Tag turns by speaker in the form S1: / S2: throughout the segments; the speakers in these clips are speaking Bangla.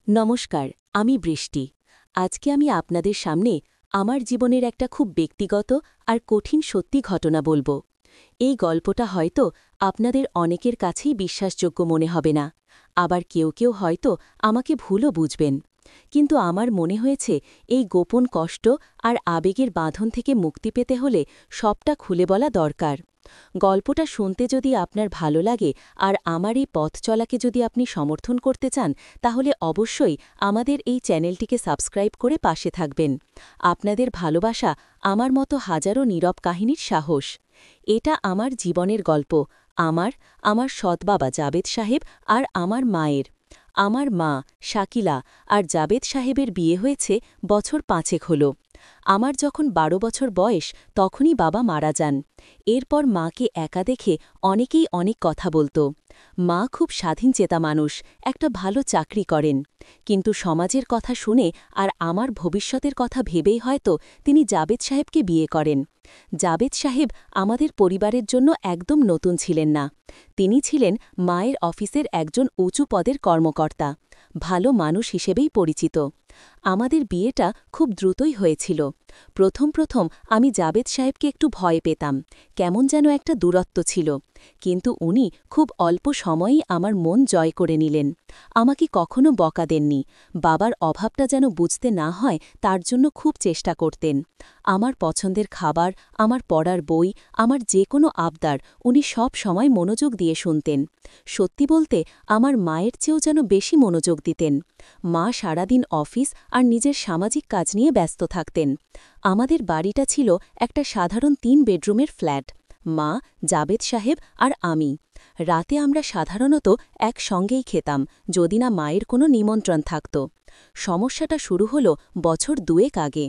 S1: নমস্কার, আমি বৃষ্টি। আজকে আমি আপনাদের সামনে আমার জীবনের একটা খুব ব্যক্তিগত আর কঠিন সত্যি ঘটনা বলবো। এই গল্পটা হয়তো আপনাদের অনেকের কাছেই বিশ্বাসযোগ্য মনে হবে না, আবার কেউ কেউ হয়তো আমাকে ভুলও বুঝবেন। কিন্তু আমার মনে হয়েছে এই গোপন কষ্ট আর আবেগের বাঁধন থেকে মুক্তি পেতে হলে সবটা খুলে বলা দরকার। গল্পটা শুনতে যদি আপনার ভালো লাগে আর আমার এই পথ চলাকে যদি আপনি সমর্থন করতে চান, তাহলে অবশ্যই আমাদের এই চ্যানেলটিকে সাবস্ক্রাইব করে পাশে থাকবেন। আপনাদের ভালোবাসা আমার মতো হাজারো নীরব কাহিনীর সাহস। এটা আমার জীবনের গল্প, আমার সৎ বাবা জাবেদ সাহেব আর আমার মায়ের। আমার মা শাকিলা আর জাবেদ সাহেবের বিয়ে হয়েছে বছর 5 হল। আমার যখন 12 বছর বয়স তখনই বাবা মারা যান। এরপর মাকে একা দেখে অনেকেই অনেক কথা বলত। মা খুব স্বাধীনচেতা মানুষ, একটা ভালো চাকরি করেন। কিন্তু সমাজের কথা শুনে আর আমার ভবিষ্যতের কথা ভেবেই হয়তো তিনি জাবেদ সাহেবকে বিয়ে করেন। জাবেদ সাহেব আমাদের পরিবারের জন্য একদম নতুন ছিলেন না। তিনি ছিলেন মায়ের অফিসের একজন উঁচু পদের কর্মকর্তা, ভালো মানুষ হিসেবেই পরিচিত। আমাদের বিয়েটা খুব দ্রুতই হয়েছিল। প্রথম আমি জাবেদ সাহেবকে একটু ভয় পেতাম, কেমন যেন একটা দূরত্ব ছিল। কিন্তু উনি খুব অল্প সময়েই আমার মন জয় করে নিলেন। আমাকে কখনো বকা দেননি, বাবার অভাবটা যেন বুঝতে না হয় তার জন্য খুব চেষ্টা করতেন। আমার পছন্দের খাবার, আমার পড়ার বই, আমার যে কোনো আবদার উনি সব সময় মনোযোগ দিয়ে শুনতেন। সত্যি বলতে আমার মায়ের চেয়েও যেন বেশি মনোযোগ দিতেন। মা সারাদিন অফিস আর নিজের সামাজিক কাজ নিয়ে ব্যস্ত থাকতেন। আমাদের বাড়িটা ছিল একটা সাধারণ 3 বেডরুমের ফ্ল্যাট, মা, জাবেদ সাহেব আর আমি। রাতে আমরা সাধারণত একসঙ্গেই খেতাম, যদি না মায়ের কোনো নিমন্ত্রণ থাকত। সমস্যাটা শুরু হল বছর 2 আগে।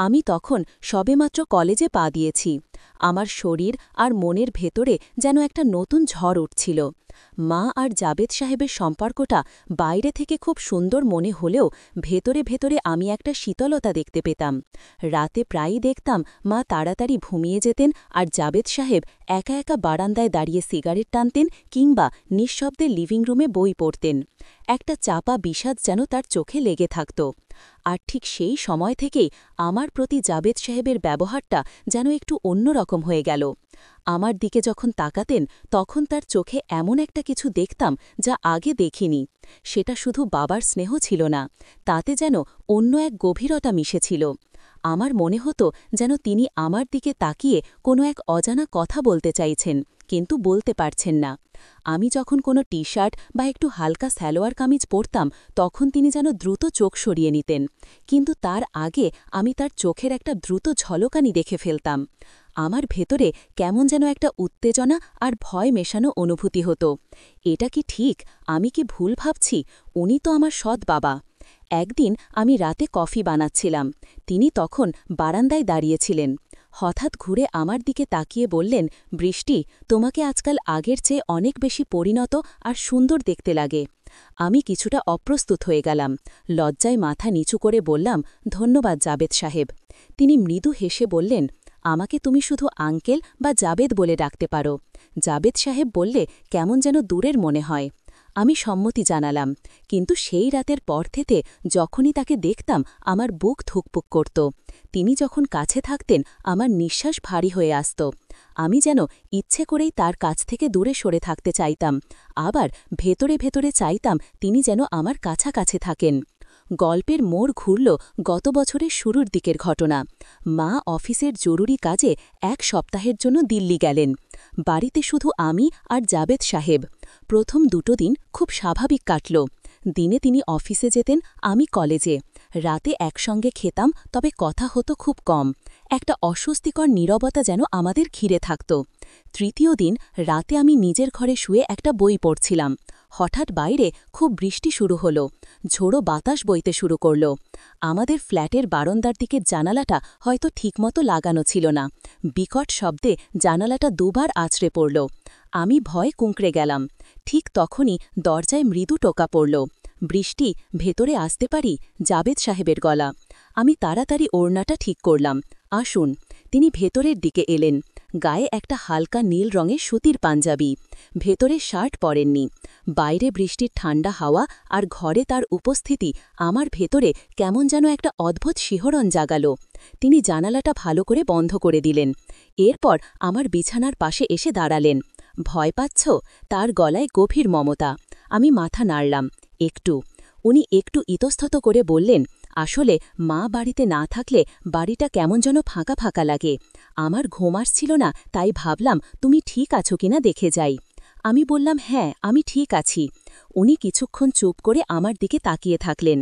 S1: আমি তখন সবেমাত্র কলেজে পা দিয়েছি। আমার শরীর আর মনের ভেতরে যেন একটা নতুন ঝড় উঠছিল। মা আর জাবেদ সাহেবের সম্পর্কটা বাইরে থেকে খুব সুন্দর মনে হলেও ভেতরে ভেতরে আমি একটা শীতলতা দেখতে পেতাম। রাতে প্রায়ই দেখতাম মা তাড়াতাড়ি ঘুমিয়ে যেতেন আর জাবেদ সাহেব একা একা বারান্দায় দাঁড়িয়ে সিগারেট টানতেন কিংবা নিঃশব্দে লিভিং রুমে বই পড়তেন। একটা চাপা বিষাদ যেন তার চোখে লেগে থাকত। আর ঠিক সেই সময় থেকেই আমার প্রতি জাবেদ সাহেবের ব্যবহারটা যেন একটু অন্যরকম হয়ে গেল। আমার দিকে যখন তাকাতেন তখন তার চোখে এমন একটা কিছু দেখতাম যা আগে দেখিনি। সেটা শুধু বাবার স্নেহ ছিল না, তাতে যেন অন্য এক গভীরতা মিশেছিল। আমার মনে হতো যেন তিনি আমার দিকে তাকিয়ে কোনো এক অজানা কথা বলতে চাইছেন, কিন্তু বলতে পারছেন না। আমি যখন কোনো টি শার্ট বা একটু হালকা সালোয়ার কামিজ পরতাম তখন তিনি যেন দ্রুত চোখ সরিয়ে নিতেন, কিন্তু তার আগে আমি তার চোখের একটা দ্রুত ঝলকানি দেখে ফেলতাম। আমার ভেতরে কেমন যেন একটা উত্তেজনা আর ভয় মেশানো অনুভূতি হতো। এটা কি ঠিক? আমি কি ভুল ভাবছি? উনি তো আমার সৎ বাবা। একদিন আমি রাতে কফি বানাচ্ছিলাম, তিনি তখন বারান্দায় দাঁড়িয়েছিলেন। হঠাৎ ঘুরে আমার দিকে তাকিয়ে বললেন, বৃষ্টি, তোমাকে আজকাল আগের চেয়ে অনেক বেশি পরিণত আর সুন্দর দেখতে লাগে। আমি কিছুটা অপ্রস্তুত হয়ে গেলাম। লজ্জায় মাথা নিচু করে বললাম, ধন্যবাদ জাবেদ সাহেব। তিনি মৃদু হেসে বললেন, আমাকে তুমি শুধু আঙ্কেল বা জাবেদ বলে ডাকতে পারো। জাবেদ সাহেব বললে কেমন যেন দূরের মনে হয়। আমি সম্মতি জানালাম, কিন্তু সেই রাতের পর থেকে যখনই তাকে দেখতাম আমার বুক ধুকপুক করত। তিনি যখন কাছে থাকতেন আমার নিঃশ্বাস ভারী হয়ে আসত। আমি যেন ইচ্ছে করেই তার কাছ থেকে দূরে সরে থাকতে চাইতাম, আবার ভেতরে ভেতরে চাইতাম তিনি যেন আমার কাছাকাছি থাকেন। গল্পের মোড় ঘুরল গত বছরের শুরুর দিকের ঘটনা। মা অফিসের জরুরি কাজে 1 সপ্তাহের জন্য দিল্লি গেলেন। বাড়িতে শুধু আমি আর জাবেদ সাহেব। প্রথম 2 দিন খুব স্বাভাবিক কাটল। দিনে তিনি অফিসে যেতেন, আমি কলেজে। রাতে একসঙ্গে খেতাম, তবে কথা হতো খুব কম। একটা অস্বস্তিকর নীরবতা যেন আমাদের ঘিরে থাকত। তৃতীয় দিন রাতে আমি নিজের ঘরে শুয়ে একটা বই পড়ছিলাম। হঠাৎ বাইরে খুব বৃষ্টি শুরু হলো, ঝোড়ো বাতাস বইতে শুরু করল। আমাদের ফ্ল্যাটের বারান্দার দিকের জানালাটা হয়তো ঠিকমতো লাগানো ছিল না। বিকট শব্দে জানালাটা 2 বার আছড়ে পড়ল। আমি ভয়ে কুঁকড়ে গেলাম। ঠিক তখনই দরজায় মৃদু টোকা পড়ল। বৃষ্টি, ভেতরে আসতে পারি? জাবেদ সাহেবের গলা। আমি তাড়াতাড়ি ওড়নাটা ঠিক করলাম। আসুন। তিনি ভেতরের দিকে এলেন। গায়ে একটা হালকা নীল রঙের সুতির পাঞ্জাবি, ভেতরে শার্ট পরেননি। বাইরে বৃষ্টির ঠান্ডা হাওয়া আর ঘরে তার উপস্থিতি আমার ভেতরে কেমন যেন একটা অদ্ভুত শিহরণ জাগালো। তিনি জানালাটা ভালো করে বন্ধ করে দিলেন। এরপর আমার বিছানার পাশে এসে দাঁড়ালেন। ভয় পাচ্ছ? তার গলায় গভীর মমতা। আমি মাথা নাড়লাম। একটু। উনি একটু ইতস্তত করে বললেন, আসলে মা বাড়িতে না থাকলে বাড়িটা কেমন যেন ফাঁকা ফাঁকা লাগে। আমার ঘুম আসছিল না, তাই ভাবলাম তুমি ঠিক আছো কিনা দেখে যাই। আমি বললাম, হ্যাঁ, আমি ঠিক আছি। উনি কিছুক্ষণ চুপ করে আমার দিকে তাকিয়ে থাকলেন।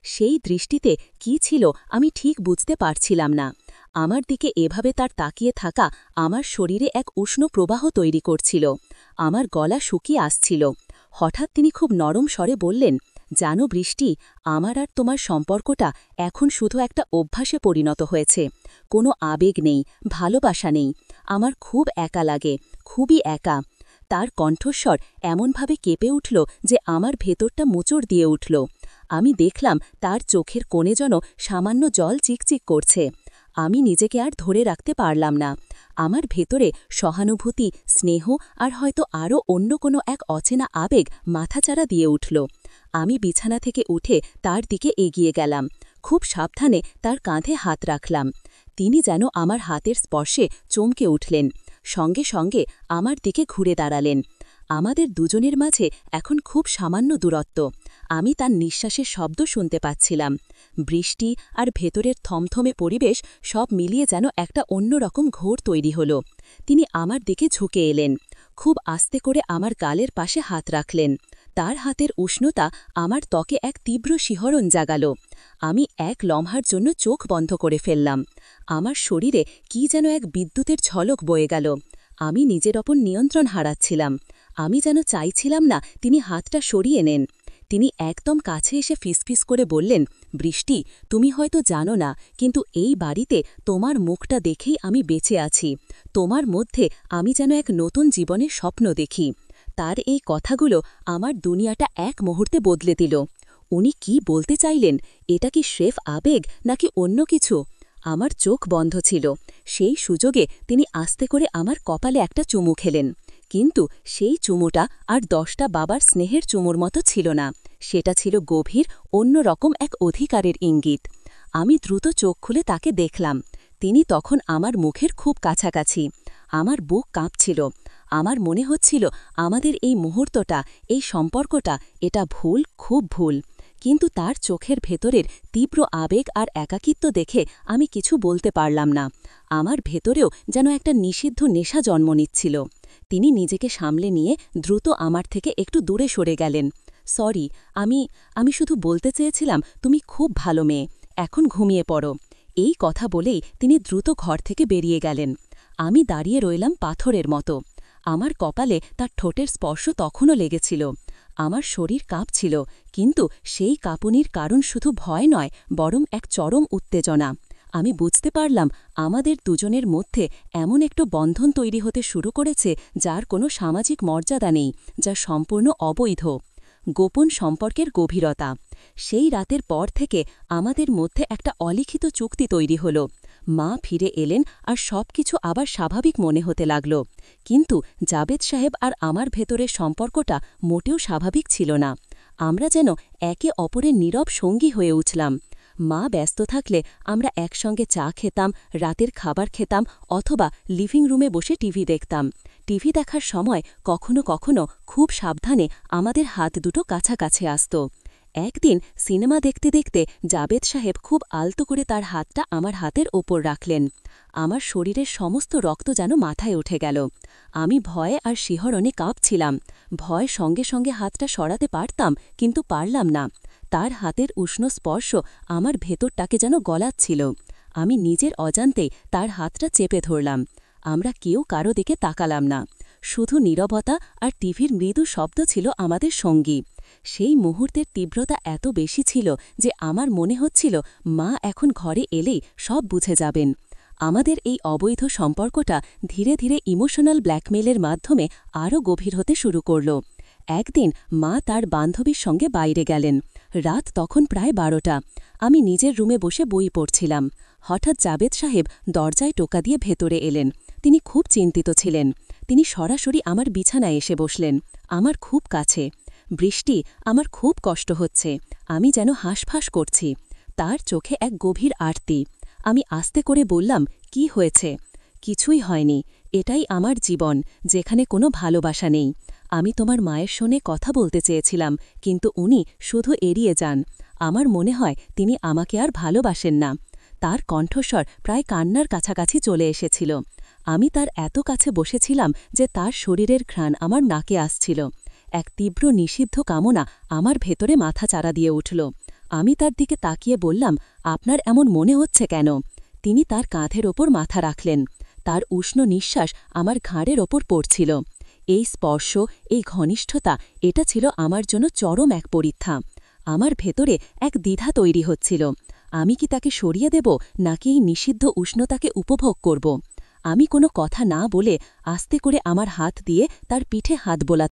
S1: সেই দৃষ্টিতে কি ছিল আমি ঠিক বুঝতে পারছিলাম না। আমার দিকে এভাবে তার তাকিয়ে থাকা আমার শরীরে এক উষ্ণ প্রবাহ তৈরি করছিল। আমার গলা শুকিয়ে আসছিল। হঠাৎ তিনি খুব নরম স্বরে বললেন, জানো বৃষ্টি, আমার আর তোমার সম্পর্কটা এখন শুধু একটা অভ্যাসে পরিণত হয়েছে। কোনো আবেগ নেই, ভালোবাসা নেই। আমার খুব একা লাগে, খুবই একা। তার কণ্ঠস্বর এমনভাবে কেঁপে উঠল যে আমার ভেতরটা মোচড় দিয়ে উঠল। আমি দেখলাম তার চোখের কোণে যেন সামান্য জল চিকচিক করছে। আমি নিজেকে আর ধরে রাখতে পারলাম না। আমার ভেতরে সহানুভূতি, স্নেহ আর হয়তো আরও অন্য কোনো এক অচেনা আবেগ মাথাচাড়া দিয়ে উঠল। আমি বিছানা থেকে উঠে তার দিকে এগিয়ে গেলাম। খুব সাবধানে তার কাঁধে হাত রাখলাম। তিনি যেন আমার হাতের স্পর্শে চমকে উঠলেন। সঙ্গে সঙ্গে আমার দিকে ঘুরে দাঁড়ালেন। আমাদের দুজনের মাঝে এখন খুব সামান্য দূরত্ব। আমি তার নিঃশ্বাসের শব্দ শুনতে পাচ্ছিলাম। বৃষ্টি আর ভেতরের থমথমে পরিবেশ সব মিলিয়ে যেন একটা অন্যরকম ঘোর তৈরি হল। তিনি আমার দিকে ঝুঁকে এলেন। খুব আস্তে করে আমার গালের পাশে হাত রাখলেন। তার হাতের উষ্ণতা আমার ত্বকে এক তীব্র শিহরণ জাগাল। আমি এক লম্হার জন্য চোখ বন্ধ করে ফেললাম। আমার শরীরে কি যেন এক বিদ্যুতের ঝলক বয়ে গেল। আমি নিজের ওপর নিয়ন্ত্রণ হারাচ্ছিলাম। আমি যেন চাইছিলাম না তিনি হাতটা সরিয়ে নেন। তিনি একদম কাছে এসে ফিসফিস করে বললেন, বৃষ্টি, তুমি হয়তো জানো না, কিন্তু এই বাড়িতে তোমার মুখটা দেখেই আমি বেঁচে আছি। তোমার মধ্যে আমি যেন এক নতুন জীবনের স্বপ্ন দেখি। তার এই কথাগুলো আমার দুনিয়াটা এক মুহূর্তে বদলে দিল। উনি কি বলতে চাইলেন? এটা কি স্রেফ আবেগ নাকি অন্য কিছু? আমার চোখ বন্ধ ছিল। সেই সুযোগে তিনি আস্তে করে আমার কপালে একটা চুমু খেলেন। কিন্তু সেই চুমুটা আর 10টা বাবার স্নেহের চুমুর মতো ছিল না। সেটা ছিল গভীর, অন্যরকম এক অধিকারের ইঙ্গিত। আমি দ্রুত চোখ খুলে তাকে দেখলাম। তিনি তখন আমার মুখের খুব কাছাকাছি। আমার বুক কাঁপছিল। আমার মনে হচ্ছিল আমাদের এই মুহূর্তটা, এই সম্পর্কটা, এটা ভুল, খুব ভুল। কিন্তু তার চোখের ভেতরের তীব্র আবেগ আর একাকিত্ব দেখে আমি কিছু বলতে পারলাম না। আমার ভেতরেও যেন একটা নিষিদ্ধ নেশা জন্ম নিচ্ছিল। তিনি নিজেকে সামলে নিয়ে দ্রুত আমার থেকে একটু দূরে সরে গেলেন। সরি, আমি শুধু বলতে চেয়েছিলাম তুমি খুব ভালো মেয়ে, এখন ঘুমিয়ে পড়ো। এই কথা বলেই তিনি দ্রুত ঘর থেকে বেরিয়ে গেলেন। আমি দাঁড়িয়ে রইলাম পাথরের মতো। আমার কপালে তার ঠোঁটের স্পর্শ তখনও লেগেছিল। আমার শরীর কাঁপছিল, কিন্তু সেই কাঁপুনির কারণ শুধু ভয় নয়, বরং এক চরম উত্তেজনা। আমি বুঝতে পারলাম আমাদের দুজনের মধ্যে এমন একটু বন্ধন তৈরি হতে শুরু করেছে যার কোনো সামাজিক মর্যাদা নেই, যা সম্পূর্ণ অবৈধ। গোপন সম্পর্কের গভীরতা। সেই রাতের পর থেকে আমাদের মধ্যে একটা অলিখিত চুক্তি তৈরি হল। মা ফিরে এলেন আর সবকিছু আবার স্বাভাবিক মনে হতে লাগল। কিন্তু জাবেদ সাহেব আর আমার ভেতরের সম্পর্কটা মোটেও স্বাভাবিক ছিল না। আমরা যেন একে অপরের নীরব সঙ্গী হয়ে উঠলাম। মা ব্যস্ত থাকলে আমরা একসঙ্গে চা খেতাম, রাতের খাবার খেতাম, অথবা লিভিং রুমে বসে টিভি দেখতাম। টিভি দেখার সময় কখনো কখনো খুব সাবধানে আমাদের হাত দুটো কাছাকাছি আসত। একদিন সিনেমা দেখতে দেখতে জাবেদ সাহেব খুব আলতো করে তার হাতটা আমার হাতের ওপর রাখলেন। আমার শরীরের সমস্ত রক্ত যেন মাথায় উঠে গেল। আমি ভয়ে আর শিহরণে কাঁপছিলাম। ভয় সঙ্গে সঙ্গে হাতটা সরাতে পারতাম, কিন্তু পারলাম না। তার হাতের উষ্ণ স্পর্শ আমার ভেতরটাকে যেন গলাচ্ছিল। আমি নিজের অজান্তেই তার হাতটা চেপে ধরলাম। আমরা কেউ কারো দিকে তাকালাম না। শুধু নীরবতা আর টিভির মৃদু শব্দ ছিল আমাদের সঙ্গী। সেই মুহূর্তের তীব্রতা এত বেশি ছিল যে আমার মনে হচ্ছিল মা এখন ঘরে এলেই সব বুঝে যাবেন। আমাদের এই অবৈধ সম্পর্কটা ধীরে ধীরে ইমোশনাল ব্ল্যাকমেইলের মাধ্যমে আরও গভীর হতে শুরু করল। একদিন মা তার বান্ধবীর সঙ্গে বাইরে গেলেন। রাত তখন প্রায় 12টা। আমি নিজের রুমে বসে বই পড়ছিলাম। হঠাৎ জাবেদ সাহেব দরজায় টোকা দিয়ে ভেতরে এলেন। তিনি খুব চিন্তিত ছিলেন। তিনি সরাসরি আমার বিছানায় এসে বসলেন, আমার খুব কাছে। বৃষ্টি, আমার খুব কষ্ট হচ্ছে, আমি যেন হাঁসফাঁস করছি। তার চোখে এক গভীর আরতি। আমি আস্তে করে বললাম, কি হয়েছে? কিছুই হয়নি, এটাই আমার জীবন, যেখানে কোনো ভালোবাসা নেই। আমি তোমার মায়ের সঙ্গে কথা বলতে চেয়েছিলাম, কিন্তু উনি শুধু এড়িয়ে যান। আমার মনে হয় তিনি আমাকে আর ভালোবাসেন না। তার কণ্ঠস্বর প্রায় কান্নার কাছাকাছি চলে এসেছিল। আমি তার এত কাছে বসেছিলাম যে তার শরীরের ঘ্রাণ আমার নাকে আসছিল। এক তীব্র নিষিদ্ধ কামনা আমার ভেতরে মাথা চাড়া দিয়ে উঠল। আমি তার দিকে তাকিয়ে বললাম, আপনার এমন মনে হচ্ছে কেন? তিনি তার কাঁধের ওপর মাথা রাখলেন। তার উষ্ণ নিঃশ্বাস আমার ঘাড়ের ওপর পড়ছিল। এই স্পর্শ, এই ঘনিষ্ঠতা, এটা ছিল আমার জন্য চরম এক পরীক্ষা। আমার ভেতরে এক দ্বিধা তৈরি হচ্ছিল। আমি কি তাকে সরিয়ে দেব, নাকি এই নিষিদ্ধ উষ্ণতাকে উপভোগ করব? আমি কোনো কথা না বলে আস্তে করে আমার হাত দিয়ে তার পিঠে হাত বোলাতে